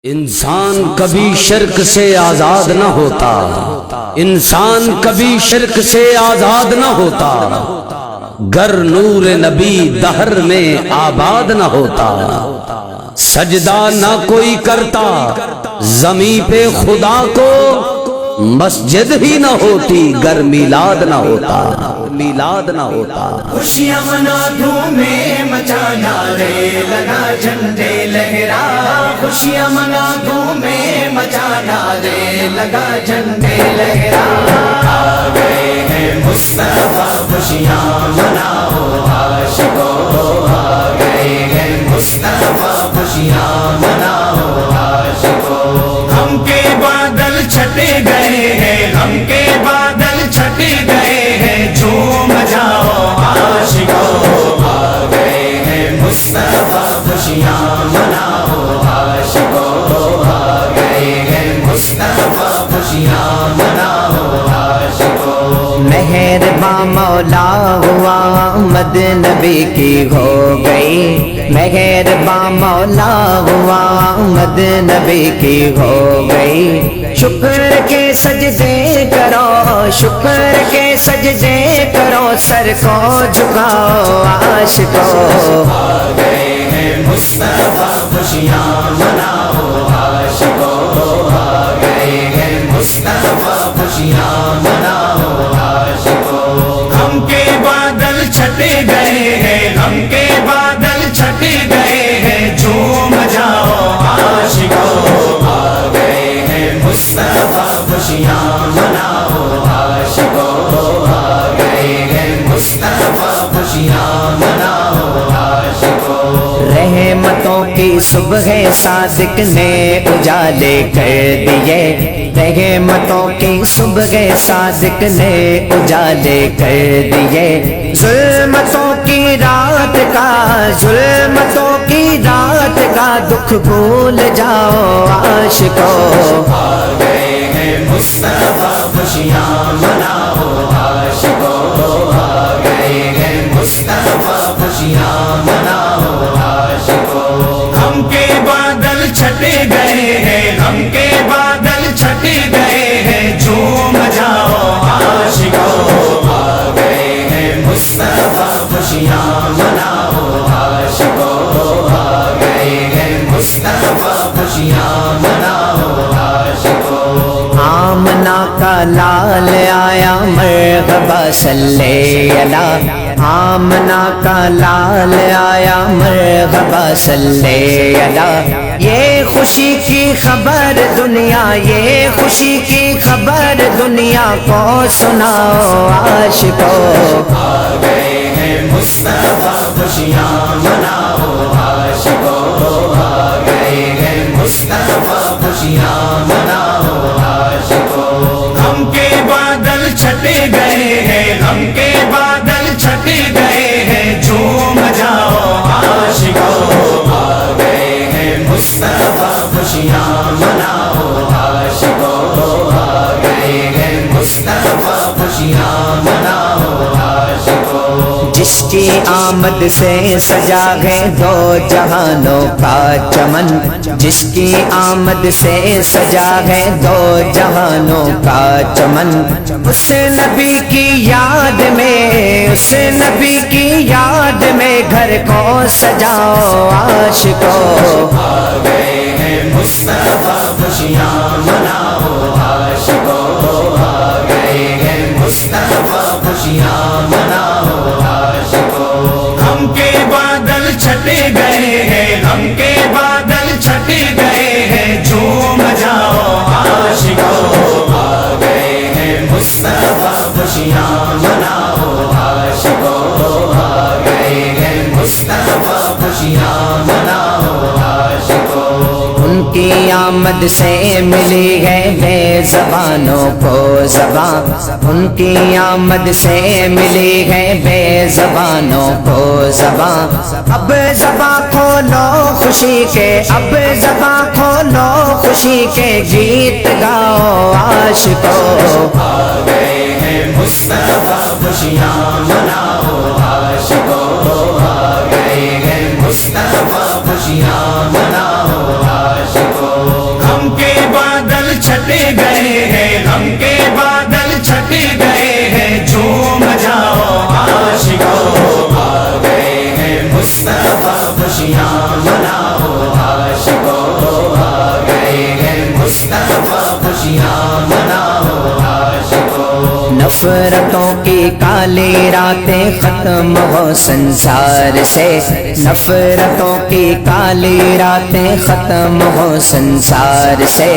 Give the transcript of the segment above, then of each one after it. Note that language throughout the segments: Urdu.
انسان کبھی شرک سے آزاد نہ ہوتا، انسان کبھی شرک سے آزاد نہ ہوتا، گر نور نبی دہر میں آباد نہ ہوتا۔ سجدہ نہ کوئی کرتا زمین پہ خدا کو، مسجد ہی نہ ہوتی گر میلاد نہ ہوتا، میلاد نہ ہوتا۔ خوشیاں منا دھومیں مچانا رے لگا جھنڈے لہرا، خوشیاں منا دھومیں مچانا رے لگا جھنڈے لہرا۔ آ گئے ہیں مصطفیٰ خوشیاں مناؤ عاشقو، آ گئے ہیں مصطفیٰ خوشیاں مناؤ عاشقو۔ ہم کے بادل چھٹے گئے ہیں، ہم کے بادل چھٹے گئے ہیں، جھوم جاؤ عاشقو۔ آ گئے ہیں مصطفیٰ خوشیاں مناؤ عاشقو، آ گئے ہیں مصطفیٰ خوشیاں مناؤ عاشقو۔ مہرباں مولا ہوا آمد نبی کی ہو گئی، مہرباں مولا ہوا آمد نبی کی ہو گئی۔ شکر کے سجدے کرو، شکر کے سجدے کرو، سر کو جھکاؤ عاشقو۔ آ گئے ہیں مصطفیٰ خوشیاں مناؤ عاشقو، آ گئے ہیں مصطفیٰ خوشیاں مناؤ عاشقو۔ ہم کے بادل چھٹے گئے ہیں، ہم کے بادل چھٹے گئے ہیں، جھوم جاؤ عاشقو۔ آ گئے ہیں مصطفیٰ خوشیاں مناؤ عاشقو، آ گئے ہیں مصطفیٰ خوشیاں مناؤ عاشقو۔ رحمتوں کی صبح صادق نے اجالے کر دیے، رحمتوں کی صبح صادق نے اجالے کر دیے۔ ظلمتوں کی رات کا، ظلمتوں کی رات کا دکھ بھول جاؤ عاشقو۔ آ گئے ہیں مصطفیٰ خوشیاں مناؤ عاشقو، آ گئے ہیں مصطفیٰ خوشیاں مناؤ عاشقو۔ ہم کے بادل چھٹے گئے ہیں، ہم کے بادل چھٹے گئے ہیں، جھوم جاؤ عاشقو۔ آ گئے ہیں مصطفیٰ خوشیاں مناؤ عاشقو، آ گئے ہیں مصطفیٰ خوشیاں مناؤ عاشقو۔ آمنہ کا لال آیا مرحبا صلی علی، آمنہ کا لال آیا مرحبا صلی علی۔ یہ خوشی کی خبر دنیا، یہ خوشی کی خبر دنیا کو سناؤ عاشقو۔ آ گئے ہیں مصطفیٰ خوشیاں مناؤ عاشقو، آ گئے ہیں مصطفیٰ خوشیاں مناؤ عاشقو۔ ہم کے بادل چھٹے گئے ہیں، ہم کے بادل چھٹے گئے ہیں، جھوم جاؤ عاشقو۔ آ گئے ہیں مصطفیٰ خوشیاں مناؤ عاشقو، آ گئے ہیں مصطفیٰ خوشیاں مناؤ عاشقو۔ جس کی آمد سے سجا ہے دو جہانوں کا چمن، جس کی آمد سے سجا ہے دو جہانوں کا چمن، اس نبی کی یاد میں، اس نبی کی یاد میں گھر کو سجاؤ عاشقو۔ آ گئے ہیں مصطفیٰ خوشیاں مناؤ عاشقو، آ گئے ہیں مصطفیٰ خوشیاں مناؤ عاشقو۔ ہم کے بادل چھٹے گئے ہیں، ہم کے بادل چھٹے گئے ہیں، جھوم جاؤ عاشقو۔ آ گئے ہیں مصطفیٰ خوشیاں مناؤ عاشقو، آ گئے ہیں مصطفیٰ خوشیاں مناؤ عاشقو۔ ان کی آمد سے ملی ہے بے زبانوں کو زبان، ان کی آمد سے ملی ہے بے زبانوں کو زبان۔ اب زبان کھولو خوشی کے، اب زبان کھولو خوشی کے، گیت گاؤ عاشقو۔ آ گئے ہیں مصطفیٰ خوشیاں مناؤ عاشقو، آ گئے ہیں مصطفیٰ خوشیاں مناؤ عاشقو۔ گئے ہیں غم کے بادل چھٹ گئے ہیں جھوم جاؤ عاشقوں آ گئے ہیں مصطفیٰ خوشیاں مناؤ عاشقوں آ گئے ہیں مصطفیٰ خوشیاں مناؤ عاشقوں نفرتوں کی کالی راتیں ختم ہو سنسار سے نفرتوں کی کالی راتیں ختم ہو سنسار سے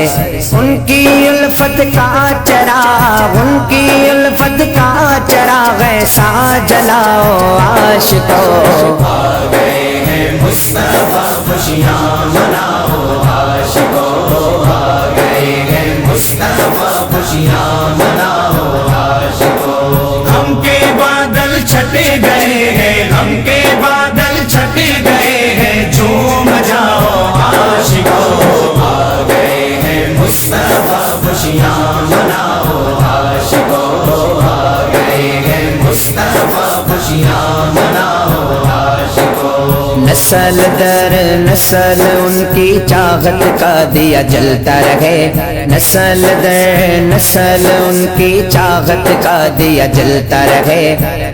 ان کی الفت کا چراغ ان کی الفت کا چراغ ایسا جلاؤ عاشقوں آ گئے ہیں مصطفیٰ خوشیاں مناؤ عاشقوں آ گئے ہیں مصطفیٰ خوشیاں مناؤ عاشقوں غم کے بادل چھٹ گئے ہیں غم کے بادل چھٹ گئے ہیں جھوم جاؤ عاشقوں آ گئے ہیں مصطفیٰ خوشیاں مناؤ عاشقوں آ گئے ہیں مصطفیٰ خوشیاں مناؤ عاشقوں نسل در نسل ان کی چاہت کا دیا جلتا رہے نسل در نسل ان کی چاہت کا دیا جلتا رہے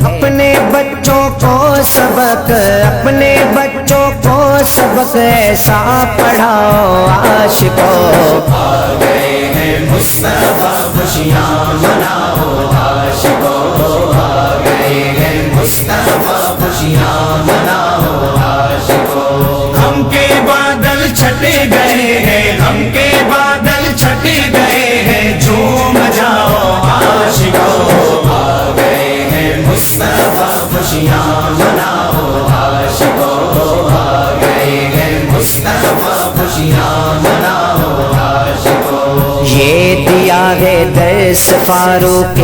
اپنے بچوں کو سبق اپنے بچوں کو سبق ایسا پڑھاؤ عاشقوں آ گئے ہیں مصطفیٰ خوشیاں مناؤ عاشقوں آ گئے ہیں مصطفیٰ خوشیاں مناؤ عاشقوں غم کے بادل چھٹ گئے ہیں غم کے بادل چھٹ گئے ہیں جھوم جاؤ عاشقوں آ گئے ہیں مصطفیٰ خوشیاں مناؤ عاشقوں آ گئے ہیں مصطفیٰ خوشیاں مناؤ عاشقوں یہ دیا ہے درس فاروق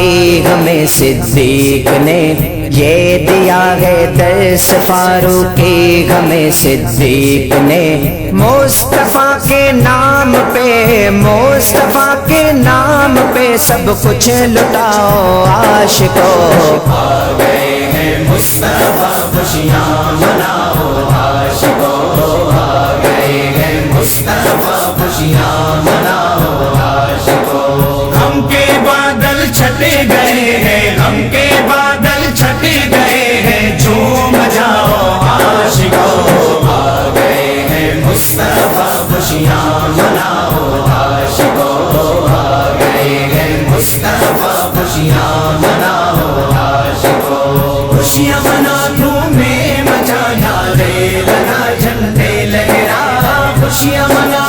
ہمیں صدیق نے یہ دیا ہے درس فاروق ہمیں صدیق نے مصطفیٰ کے نام پہ مصطفیٰ کے نام پہ سب کچھ لٹاؤ عاشقوں آ گئے ہیں مصطفیٰ خوشیاں مناؤ عاشقوں آ گئے ہیں مصطفیٰ خوشیاں مناؤ عاشقوں غم کے بادل چھٹ گئے ہیں غم کے بادل چھٹ گئے ہیں جھوم جاؤ عاشقوں آ گئے ہیں مصطفیٰ خوشیاں مناؤ عاشقوں آ گئے ہیں مصطفیٰ خوشیاں مناؤ عاشقوں خوشیاں منا دھومیں مچانا رے لگا جھنڈے لہرا خوشیاں منا